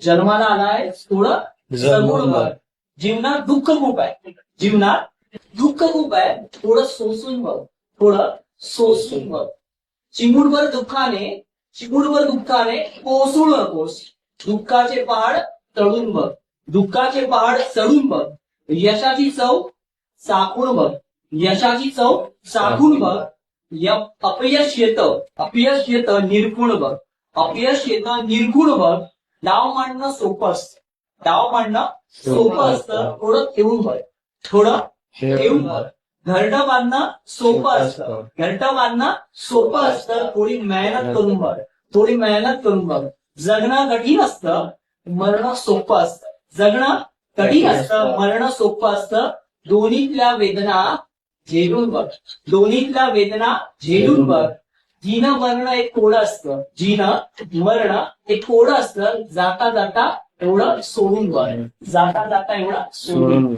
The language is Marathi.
जन्माला आलाय थोडं जगून बघ. जीवनात दुःख खूप आहे, जीवनात दुःख खूप आहे, थोडं सोसून बघ, थोडं सोसून बघ. चिमूटभर दुःखाने कोसळू नकोस. दुःखाचे पहाड चढून बघ, दुःखाचे पहाड चढून बघ. यशाची चव चाखून बघ, यशाची चव चाखून बघ. अपयश येतं निरखून बघ, अपयश येतं निरखून बघ. डाव मांडणं सोपं असतं, डाव मांडणं सोपं असतं, थोडं ठेवून बघ, थोडं ठेवून बघ. घरटं बांधणं सोपं असतं, घरटं बांधणं सोपं असतं, थोडी मेहनत करून बघ, थोडी मेहनत करून बघ. जगणं कठीण असतं, मरणं सोपं असतं, जगणं कठीण असतं, मरणं सोपं असतं. दोन्हीतल्या वेदना झेलून बघ, दोन्हीतल्या वेदना झेलून बघ. जीणं मरणं एक कोडं असतं, जीणं मरणं एक कोडं असतं. जाता जाता एवढं सोडून बघ, जाता जाता एवढं सोडून